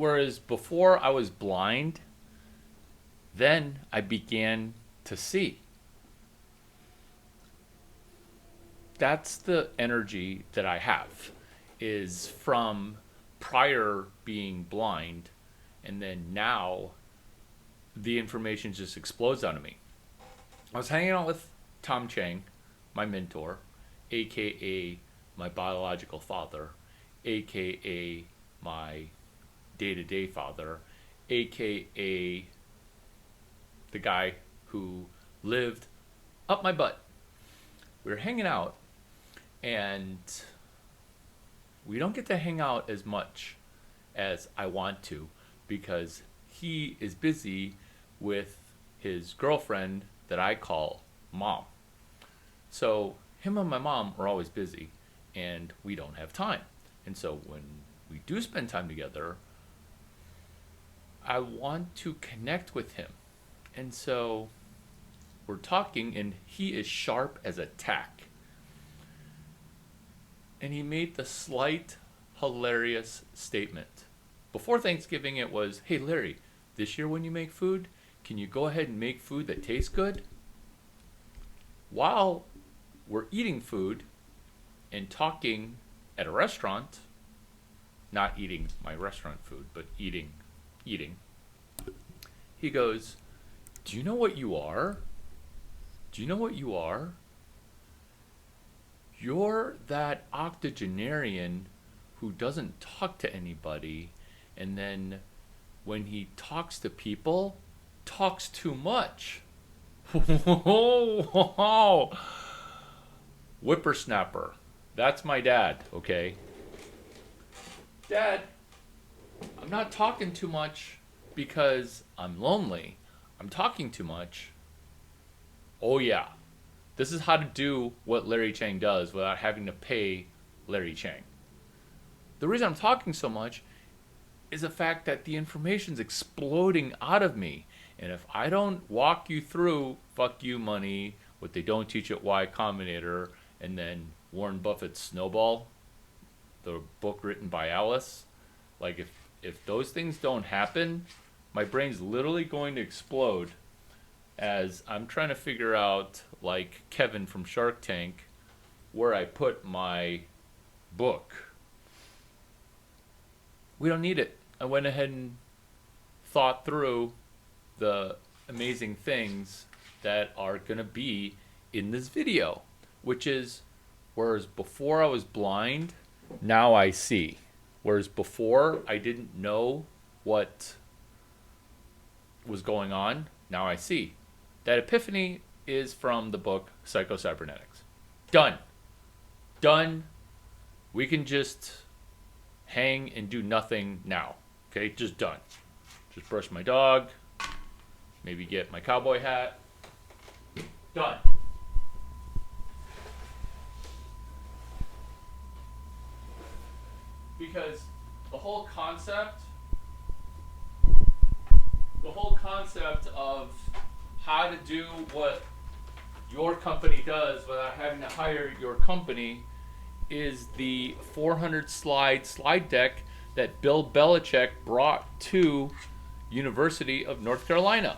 Whereas before I was blind, then I began to see. That's the energy that I have, is from prior being blind, and then now the information just explodes out of me. I was hanging out with Tom Chiang, my mentor, aka my biological father, aka my day-to-day father, aka the guy who lived up my butt. We were hanging out, and we don't get to hang out as much as I want to because he is busy with his girlfriend that I call mom. So him and my mom are always busy, and we don't have time. And so when we do spend time together, I want to connect with him. And so we're talking, and he is sharp as a tack. And he made the slight, hilarious statement. Before Thanksgiving, it was, "Hey, Larry, this year when you make food, can you go ahead and make food that tastes good?" While we're eating food and talking at a restaurant, not eating my restaurant food, but eating, he goes, "Do you know what you are? Do you know what you are? You're that octogenarian who doesn't talk to anybody, and then when he talks to people, talks too much." Whippersnapper. That's my dad, okay? Dad, I'm not talking too much because I'm lonely. I'm talking too much. Oh yeah. This is how to do what Larry Chiang does without having to pay Larry Chiang. The reason I'm talking so much is the fact that the information's exploding out of me. And if I don't walk you through Fuck You Money, what they don't teach at Y Combinator, and then Warren Buffett's Snowball, the book written by Alice, like if those things don't happen, my brain's literally going to explode as I'm trying to figure out, like Kevin from Shark Tank, where I put my book. We don't need it. I went ahead and thought through the amazing things that are going to be in this video, which is, whereas before I was blind, now I see. Whereas before I didn't know what was going on, now I see. That epiphany is from the book Psycho-Cybernetics. Done. Done. We can just hang and do nothing now. Okay, just done. Just brush my dog. Maybe get my cowboy hat. Done. Because the whole concept of how to do what your company does without having to hire your company is the 400 slide deck that Bill Belichick brought to University of North Carolina.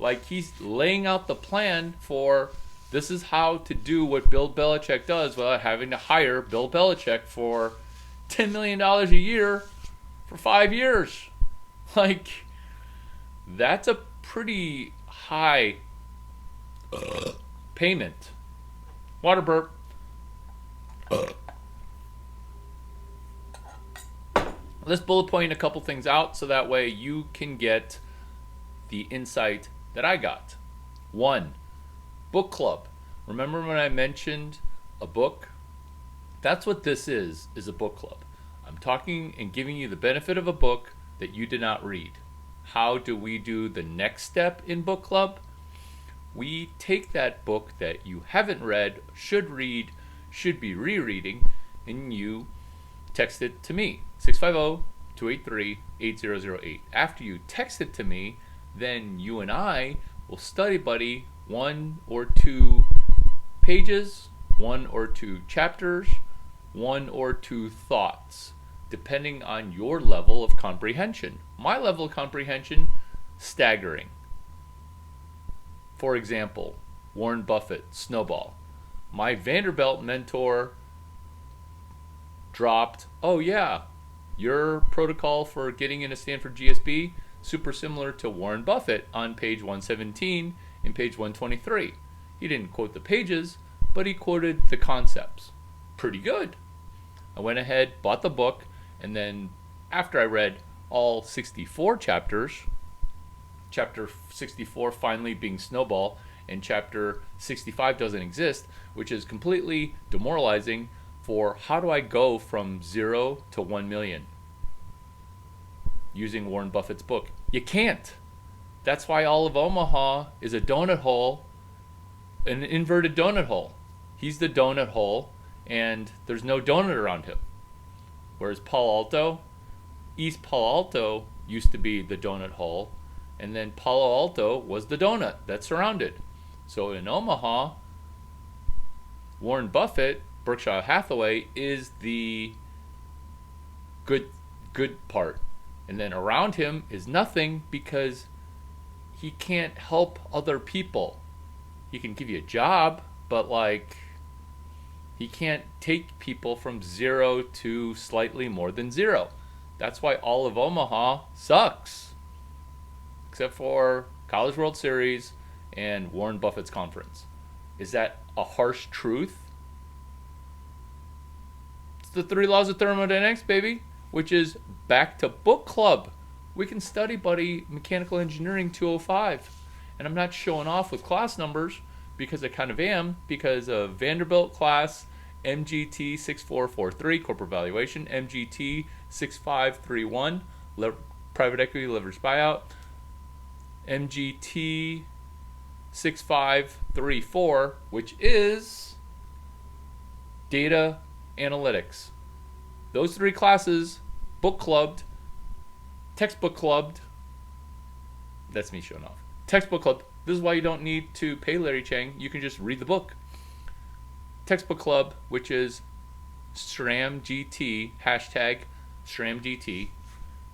Like, he's laying out the plan for, this is how to do what Bill Belichick does without having to hire Bill Belichick for $10 million a year for 5 years. Like, that's a pretty high payment. Water burp. Let's bullet point a couple things out so that way you can get the insight that I got. 1, book club. Remember when I mentioned a book? That's what this is a book club. I'm talking and giving you the benefit of a book that you did not read. How do we do the next step in book club? We take that book that you haven't read, should read, should be rereading, and you text it to me, 650-283-8008. After you text it to me, then you and I will study buddy 1 or 2 pages, 1 or 2 chapters, 1 or 2 thoughts depending on your level of comprehension. My level of comprehension, staggering. For example, Warren Buffett, Snowball. My Vanderbilt mentor dropped, oh yeah, your protocol for getting into Stanford GSB, super similar to Warren Buffett on page 117 and page 123. He didn't quote the pages, but he quoted the concepts. Pretty good. I went ahead, bought the book, and then after I read all 64 chapters, chapter 64 finally being Snowball, and chapter 65 doesn't exist, which is completely demoralizing for how do I go from 0 to 1 million using Warren Buffett's book. You can't. That's why all of Omaha is a donut hole, an inverted donut hole. He's the donut hole, and there's no donut around him. Whereas Palo Alto, East Palo Alto used to be the donut hole, and then Palo Alto was the donut that surrounded. So in Omaha, Warren Buffett, Berkshire Hathaway, is the good part. And then around him is nothing because he can't help other people. He can give you a job, but like he can't take people from 0 to slightly more than 0. That's why all of Omaha sucks. Except for College World Series and Warren Buffett's conference. Is that a harsh truth? It's the 3 laws of thermodynamics, baby, which is back to book club. We can study, buddy, Mechanical Engineering 205. And I'm not showing off with class numbers because I kind of am, because of Vanderbilt class MGT 6443, corporate valuation, MGT 6531, private equity leveraged buyout, MGT 6534, which is data analytics. Those 3 classes, book clubbed, textbook clubbed. That's me showing off. Textbook club. This is why you don't need to pay Larry Chiang. You can just read the book. Textbook club, which is SRAMGT, hashtag SRAMGT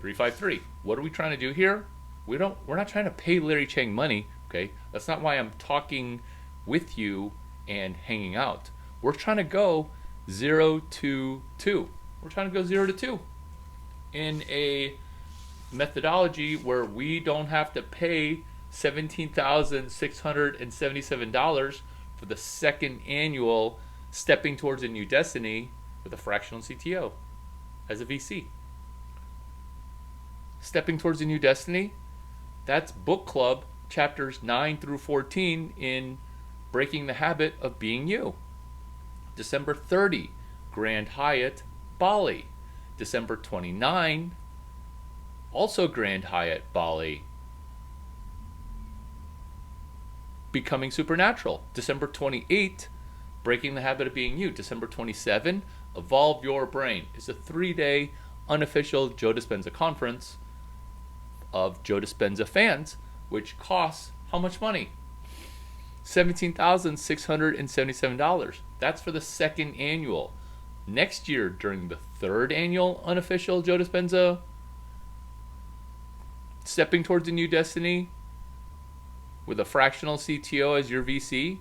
353. What are we trying to do here? We're not trying to pay Larry Chiang money, okay? That's not why I'm talking with you and hanging out. We're trying to go 0 to 2. We're trying to go 0 to 2 in a methodology where we don't have to pay $17,677 for the second annual Stepping Towards a New Destiny with a fractional CTO as a VC. Stepping Towards a New Destiny, that's book club chapters 9 through 14 in Breaking the Habit of Being You. December 30, Grand Hyatt, Bali. December 29, also Grand Hyatt, Bali. Becoming Supernatural. December 28, Breaking the Habit of Being You. December 27, Evolve Your Brain. It's a 3-day unofficial Joe Dispenza conference of Joe Dispenza fans, which costs how much money? $17,677. That's for the second annual. Next year, during the 3rd annual unofficial Joe Dispenza Stepping Towards a New Destiny with a fractional CTO as your VC,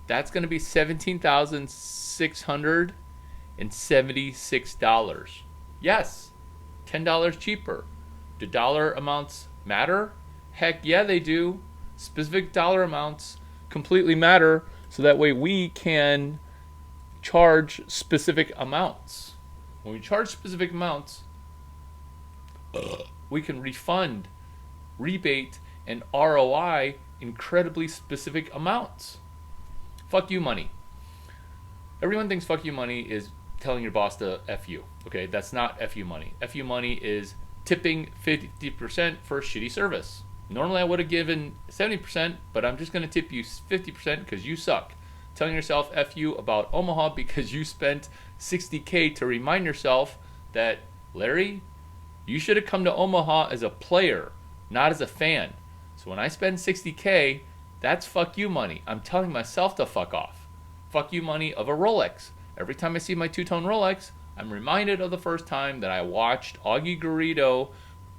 that's going to be $17,676. Yes, $10 cheaper. Do dollar amounts matter? Heck yeah, they do. Specific dollar amounts completely matter, so that way we can charge specific amounts. When we charge specific amounts, we can refund, rebate, and ROI incredibly specific amounts. Fuck you money. Everyone thinks fuck you money is telling your boss to F you. Okay, that's not F you money. F you money is tipping 50% for shitty service. Normally I would have given 70%, but I'm just going to tip you 50% because you suck. Telling yourself F you about Omaha because you spent $60K to remind yourself that, Larry, you should have come to Omaha as a player, not as a fan. So when I spend $60K, that's fuck you money. I'm telling myself to fuck off. Fuck you money of a Rolex. Every time I see my two-tone Rolex, I'm reminded of the first time that I watched Augie Garrido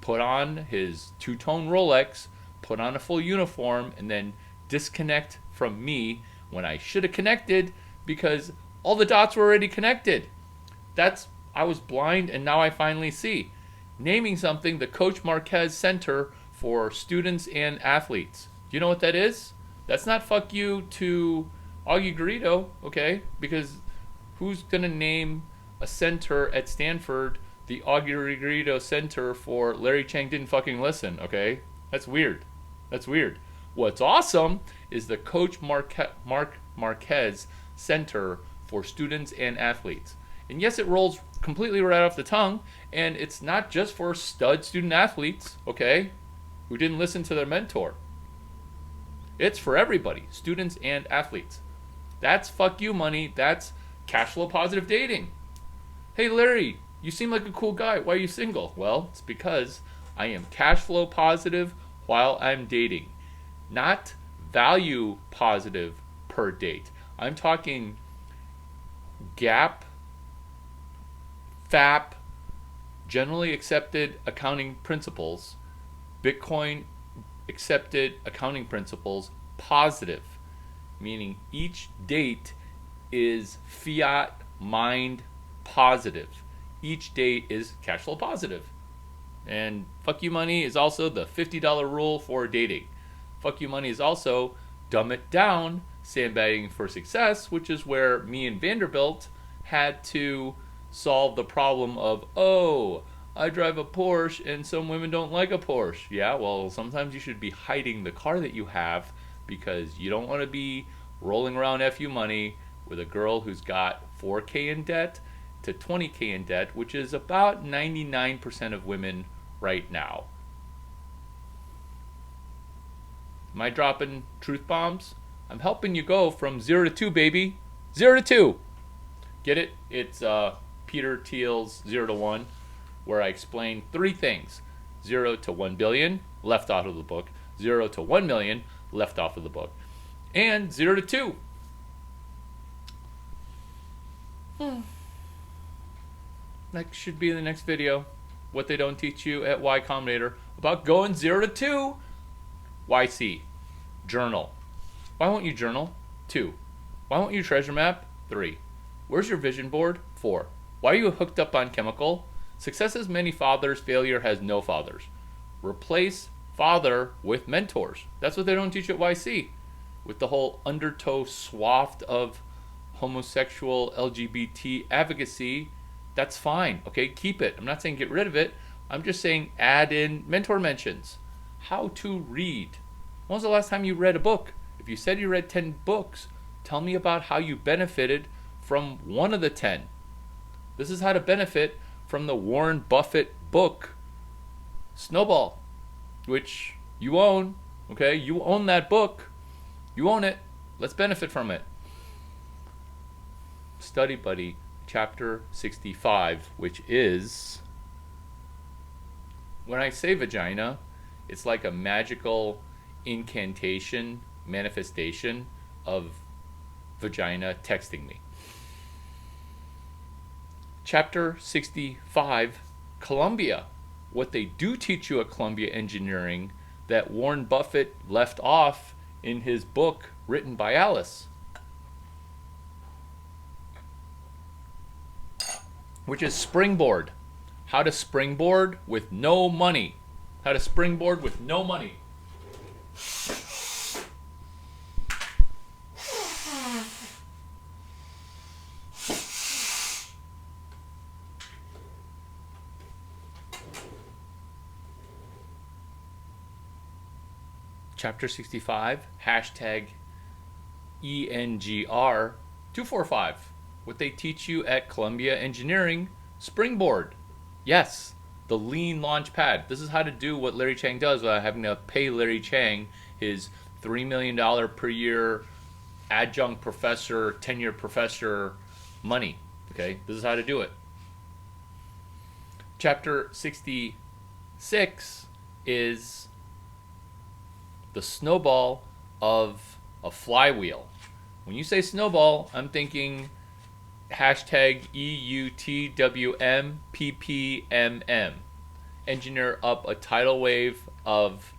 put on his two-tone Rolex, put on a full uniform, and then disconnect from me when I should have connected because all the dots were already connected. I was blind and now I finally see. Naming something the Coach Marquez Center for Students and Athletes. Do you know what that is? That's not fuck you to Augie Garrido, okay? Because who's going to name a center at Stanford the Augie Garrido Center for Larry Chiang Didn't Fucking Listen, okay? That's weird. That's weird. What's awesome is the Coach Mark Marquez Center for Students and Athletes. And yes, it rolls completely right off the tongue, and it's not just for stud student athletes, okay, who didn't listen to their mentor. It's for everybody, students and athletes. That's fuck you money. That's cash flow positive dating. Hey Larry, you seem like a cool guy. Why are you single? Well, it's because I am cash flow positive while I'm dating. Not value positive per date. I'm talking GAAP, FAP, generally accepted accounting principles, Bitcoin accepted accounting principles, positive, meaning each date is fiat mind positive. Each date is cash flow positive. And fuck you money is also the $50 rule for dating. Fuck you money is also dumb it down, sandbagging for success, which is where me and Vanderbilt had to solve the problem of, oh, I drive a Porsche and some women don't like a Porsche. Yeah, well, sometimes you should be hiding the car that you have because you don't want to be rolling around FU money with a girl who's got 4K in debt to 20K in debt, which is about 99% of women right now. Am I dropping truth bombs? I'm helping you go from 0 to 2, baby. 0 to 2. Get it? It's Peter Thiel's 0 to 1, where I explain 3 things. 0 to 1 billion, left out of the book. 0 to 1 million, left off of the book. And 0 to 2. That should be in the next video. What they don't teach you at Y Combinator about going 0 to 2. YC. Journal. Why won't you journal? 2. Why won't you treasure map? 3. Where's your vision board? 4. Why are you hooked up on chemical? Success has many fathers, failure has no fathers. Replace father with mentors. That's what they don't teach at YC. With the whole undertow swath of homosexual LGBT advocacy, that's fine. Okay, keep it. I'm not saying get rid of it. I'm just saying add in mentor mentions. How to read. When was the last time you read a book? If you said you read 10 books, tell me about how you benefited from one of the 10. This is how to benefit from the Warren Buffett book, Snowball, which you own. Okay, you own that book. You own it. Let's benefit from it. Study Buddy, chapter 65, which is, when I say vagina, it's like a magical incantation, manifestation of vagina texting me. Chapter 65, Columbia. What they do teach you at Columbia Engineering that Warren Buffett left off in his book written by Alice, which is springboard. How to springboard with no money. How to springboard with no money. Chapter 65, hashtag ENGR245. What they teach you at Columbia Engineering, springboard. Yes, the lean launch pad. This is how to do what Larry Chiang does without having to pay Larry Chiang his $3 million per year adjunct professor, tenure professor money. Okay, this is how to do it. Chapter 66 is the snowball of a flywheel. When you say snowball, I'm thinking Hashtag EUTWMPPMM. Engineer up a tidal wave of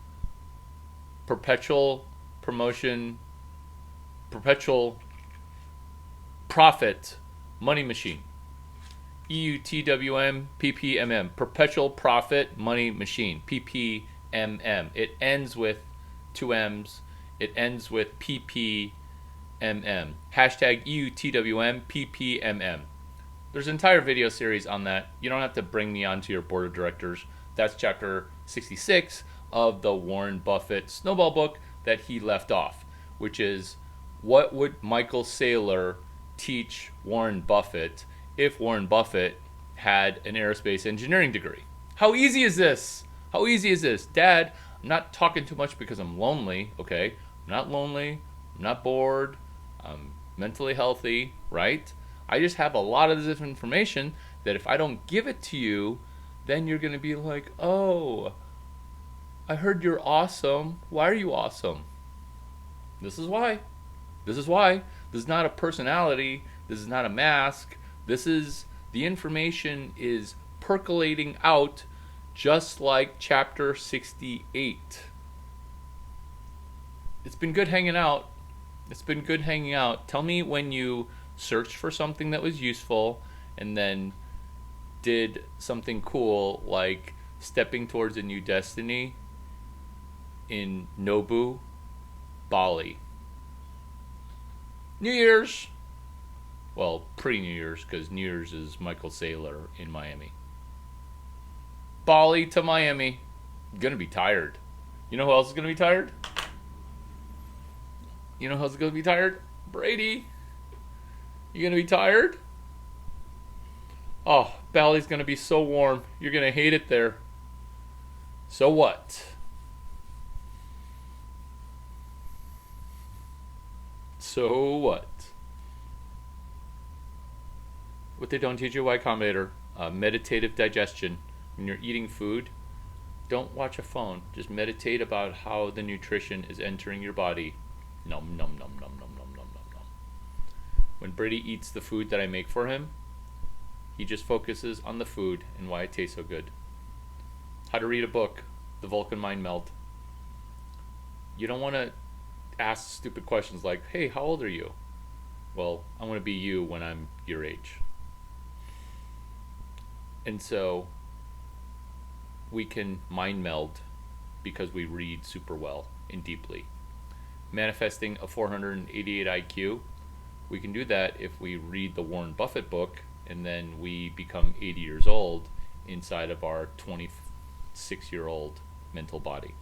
perpetual promotion, perpetual profit money machine. EUTWMPPMM. Perpetual profit money machine. PPMM. It ends with two M's. It ends with PPMM. Hashtag EUTWMPPMM. There's an entire video series on that. You don't have to bring me onto your board of directors. That's chapter 66 of the Warren Buffett Snowball book that he left off, which is what would Michael Saylor teach Warren Buffett if Warren Buffett had an aerospace engineering degree? How easy is this? How easy is this? Dad, I'm not talking too much because I'm lonely, okay? I'm not lonely. I'm not bored. I'm mentally healthy, right? I just have a lot of this information that if I don't give it to you, then you're going to be like, oh, I heard you're awesome. Why are you awesome? This is why. This is why. This is not a personality. This is not a mask. This is, the information is percolating out just like chapter 68. It's been good hanging out. It's been good hanging out. Tell me when you searched for something that was useful and then did something cool like stepping towards a new destiny in Nobu, Bali. New Year's. Well, pre-New Year's, because New Year's is Michael Saylor in Miami. Bali to Miami. Gonna be tired. You know who else is gonna be tired? You know who's gonna be tired? Brady. You gonna be tired? Oh, Bali's gonna be so warm. You're gonna hate it there. So what? So what? What they don't teach you, Y Combinator, meditative digestion. When you're eating food, don't watch a phone. Just meditate about how the nutrition is entering your body. Nom nom nom nom nom nom nom nom nom. When Brady eats the food that I make for him, he just focuses on the food and why it tastes so good. How to read a book, The Vulcan Mind Meld. You don't want to ask stupid questions like, hey, how old are you? Well, I want to be you when I'm your age. And so we can mind meld because we read super well and deeply. Manifesting a 488 IQ, we can do that if we read the Warren Buffett book and then we become 80 years old inside of our 26-year-old mental body.